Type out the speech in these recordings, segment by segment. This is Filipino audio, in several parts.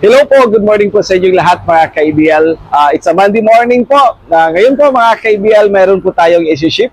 Hello po, good morning po sa inyong lahat mga ka-IBL. It's a Monday morning po. Ngayon po mga ka-IBL, meron po tayong isi-ship.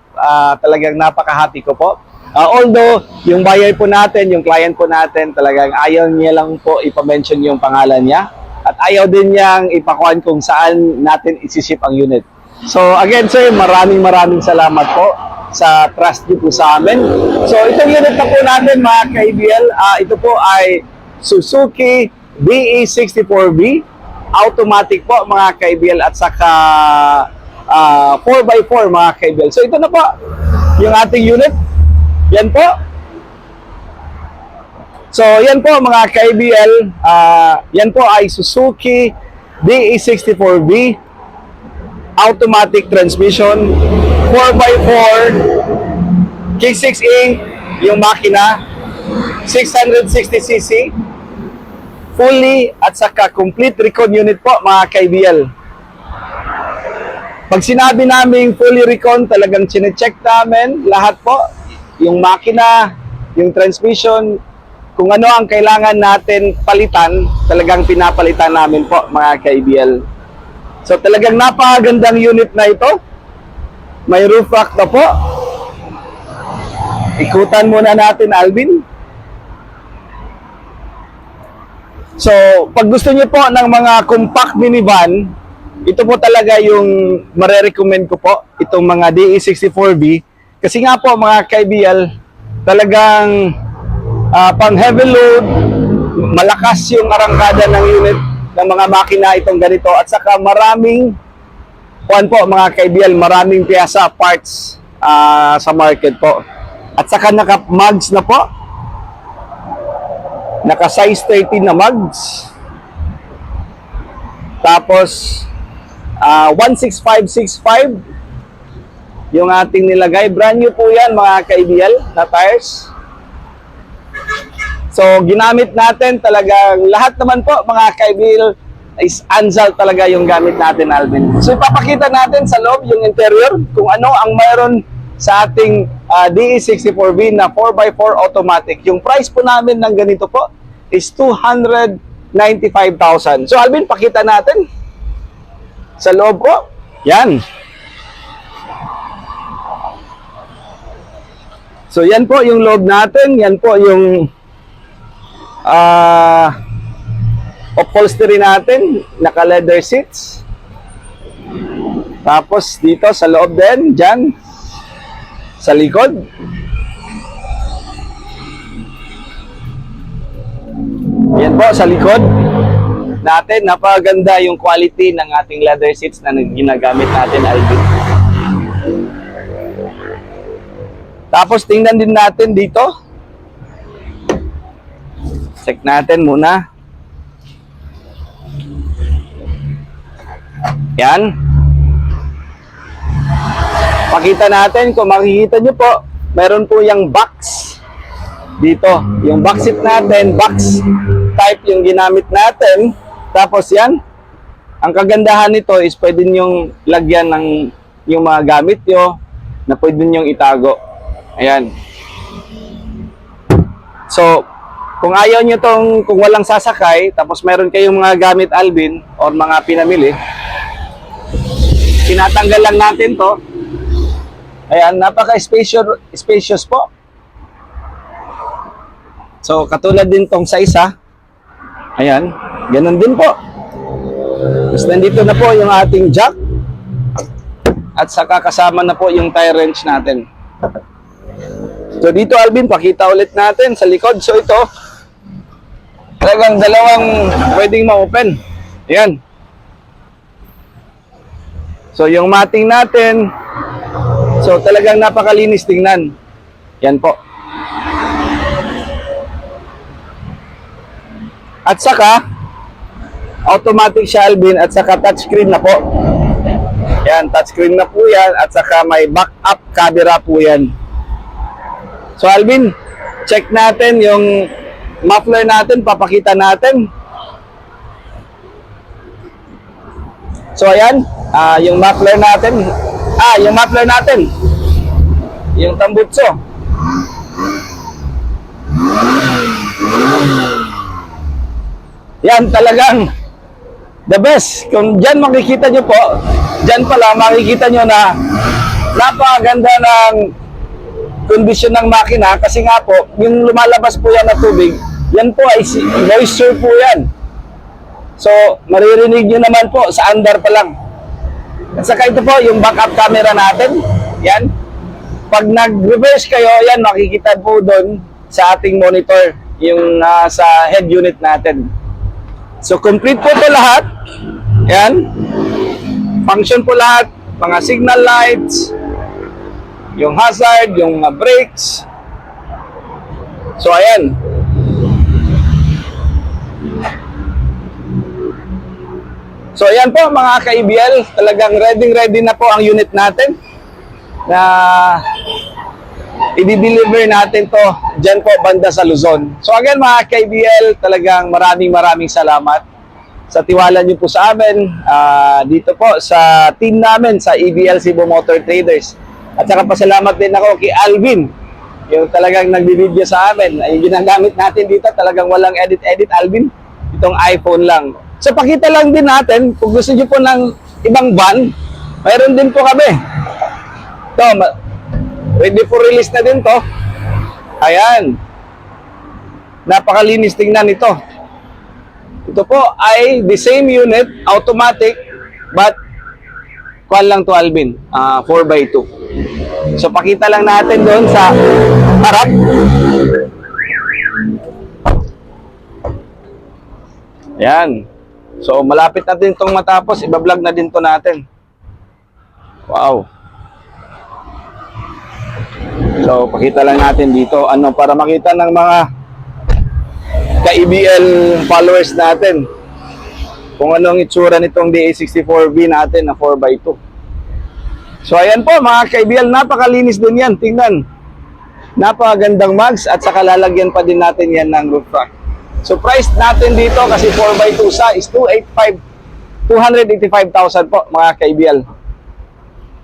Talagang napaka-happy ko po. Although, yung buyer po natin, yung client po natin, talagang ayaw niya lang po ipamention yung pangalan niya. At ayaw din niyang ipakuan kung saan natin isi-ship ang unit. So again sir, maraming salamat po sa trust niyo po sa amin. So itong unit na po natin mga ka-IBL, ito po ay Suzuki DE64B automatic po mga ka-IBL at saka 4x4 mga ka-IBL. So ito na po yung ating unit. Yan po. So yan po mga ka-IBL, yan po ay Suzuki DE64B automatic transmission 4x4 K6 Inc. yung makina 660cc fully at saka complete recon unit po mga ka-IBL. Pag sinabi naming fully recon, talagang chine-check namin lahat po, yung makina, yung transmission, kung ano ang kailangan natin palitan, talagang pinapalitan namin po mga ka-IBL. So talagang napakagandang unit na ito. May roof rack na po. Ikutan muna natin Alvin. So, pag gusto niyo po ng mga compact minivan, ito po talaga yung marerecommend ko po, itong mga DE64B. Kasi nga po mga ka-IBL, talagang pang heavy load, malakas yung arangkada ng unit ng mga makina itong ganito. At saka maraming, mga ka-IBL, maraming piyasa parts sa market po. At saka naka-mugs na po. Naka size 13 na mugs. Tapos 16565 yung ating nilagay. Brand new po yan mga ka-IBL na tires. So ginamit natin talagang lahat naman po mga ka-IBL is Anzal talaga yung gamit natin Alvin. So ipapakita natin sa loob yung interior kung ano ang mayroon sa ating DE64B na 4x4 automatic. Yung price po namin ng ganito po is 295,000. So Alvin, pakita natin sa loob po. Yan. So yan po yung loob natin. Yan po yung upholstery natin. Naka leather seats. Tapos dito sa loob din, dyan sa likod. Yan po sa likod natin, napaganda yung quality ng ating leather seats na ginagamit natin Alvin. Tapos tingnan din natin dito. Check natin muna. Yan. Pakita natin, kung makikita nyo po, meron po yung box dito. Yung box seat natin, box type yung ginamit natin. Tapos yan, ang kagandahan nito is pwede nyong lagyan ng yung mga gamit nyo na pwede nyong itago. Ayan. So, kung ayaw nyo tong, kung walang sasakay, tapos meron kayong mga gamit Alvin or mga pinamili, tinatanggal lang natin to. Ayan, napaka-spacious po. So, katulad din tong sa isa. Ayan, ganun din po. Tapos nandito na po yung ating jack. At saka kasama na po yung tire wrench natin. So, dito Alvin, pakita ulit natin sa likod. So, ito, talagang dalawang pwedeng ma-open. Ayan. So, yung mating natin, so talagang napakalinis tingnan. Yan po. At saka automatic siya Alvin at saka touchscreen na po. Yan, touchscreen na po yan at saka may backup camera po yan. So Alvin, check natin yung muffler natin, papakita natin. So ayan, yung muffler natin. Yung muffler natin. Yung tambutso. Yan talagang the best. Kung dyan makikita nyo po, dyan pala makikita nyo na napakaganda ng kondisyon ng makina kasi nga po, yung lumalabas po yan na tubig, yan po ay moisture po yan. So, maririnig nyo naman po sa andar pa lang. At saka ito po, yung backup camera natin, yan. Pag nag-reverse kayo, yan, makikita po doon sa ating monitor, yung sa head unit natin. So, complete po ito lahat. Yan. Function po lahat. Mga signal lights, yung hazard, yung brakes. So, ayan. So, ayan po mga ka-EBL. Talagang ready na po ang unit natin na i-deliver natin to dyan po banda sa Luzon. So again mga ka-EBL, talagang maraming salamat sa tiwala niyo po sa amin dito po sa team namin sa EBL Cebu Motor Traders. At saka pasalamat din ako kay Alvin, yung talagang nagbi-video sa amin. Yung ginagamit natin dito, talagang walang edit Alvin, itong iPhone lang. So pakita lang din natin, kung gusto niyo po ng ibang van, mayroon din po kami. Ito, ready for release na din to. Ayan. Napakalinis tingnan ito. Ito po ay the same unit, automatic, but kuan lang to Alvin, 4x2. So pakita lang natin doon sa harap. Ayan. So malapit na din itong matapos, ibablog na din to natin. Wow. So, pakita lang natin dito para makita ng mga ka-EBL followers natin kung anong itsura nitong DA64V natin na 4x2. So, ayan po mga ka-EBL, napakalinis din yan. Tingnan. Napakagandang mags at saka lalagyan pa din natin yan ng roof rack. So, price natin dito kasi 4x2 sa is 285,000 po mga ka-EBL.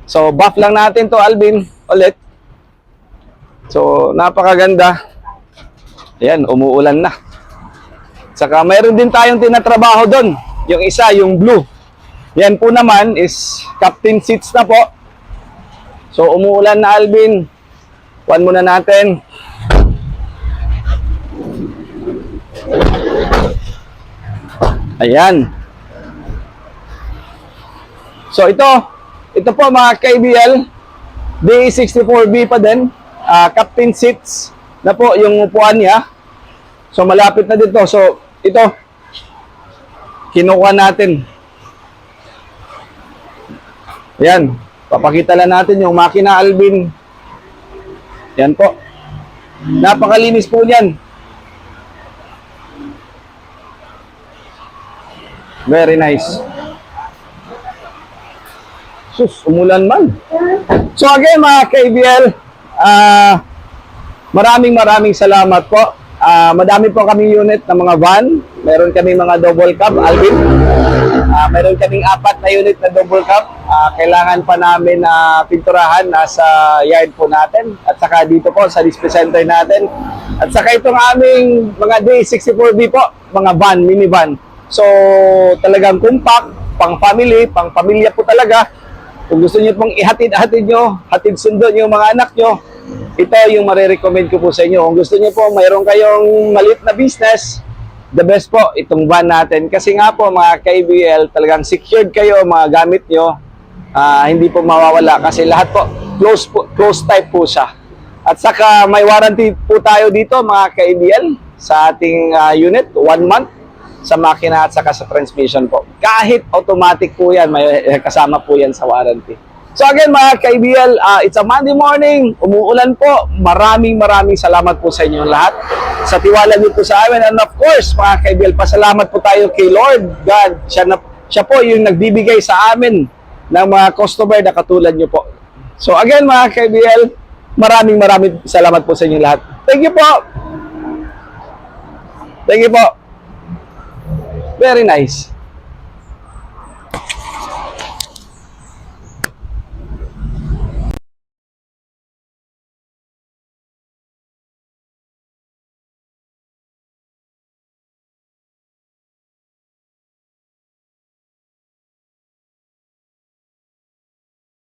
So, buff lang natin to Alvin ulit. So, napakaganda. Ayan, umuulan na. Saka mayroon din tayong tinatrabaho doon. Yung isa, yung blue. Yan po naman is captain seats na po. So, umuulan na Alvin. Kuhan muna natin. Ayan. So, ito po mga ka-EBL, DA64V pa din. Captain seats na po yung upuan niya. So malapit na dito. So ito kinukuha natin. Ayan, papakita lang natin yung makina Alvin. Yan po. Napakalinis po niyan. Very nice. Sus, umulan man. So again mga ka-EBL, maraming salamat po. Madami po kaming unit ng mga van. Meron kaming mga double cab, Alvin. Meron kaming 4 na unit na double cab. Kailangan pa namin pinturahan nasa yard po natin. At saka dito po sa display center natin. At saka itong aming mga D64B po, mga van, minivan. So talagang compact, pang family, pang pamilya po talaga. Kung gusto niyo pong ihatid-hatid nyo, hatid sundo nyo yung mga anak nyo, ito yung marirecommend ko po sa inyo. Kung gusto niyo po, mayroon kayong maliit na business, the best po, itong van natin. Kasi nga po, mga ka-EBL, talagang secured kayo, mga gamit nyo, hindi po mawawala. Kasi lahat po, close type po siya. At saka, may warranty po tayo dito, mga ka-EBL, sa ating unit, 1 month. Sa makina at saka sa transmission po. Kahit automatic po yan, may kasama po yan sa warranty. So again mga ka-EBL, it's a Monday morning, umuulan po. Maraming salamat po sa inyo lahat. Sa tiwala niyo po sa amin. And of course, mga ka-EBL, pasalamat po tayo kay Lord God. Siya po yung nagbibigay sa amin ng mga customer na katulad niyo po. So again mga ka-EBL, maraming salamat po sa inyo lahat. Thank you po. Thank you po. Very nice.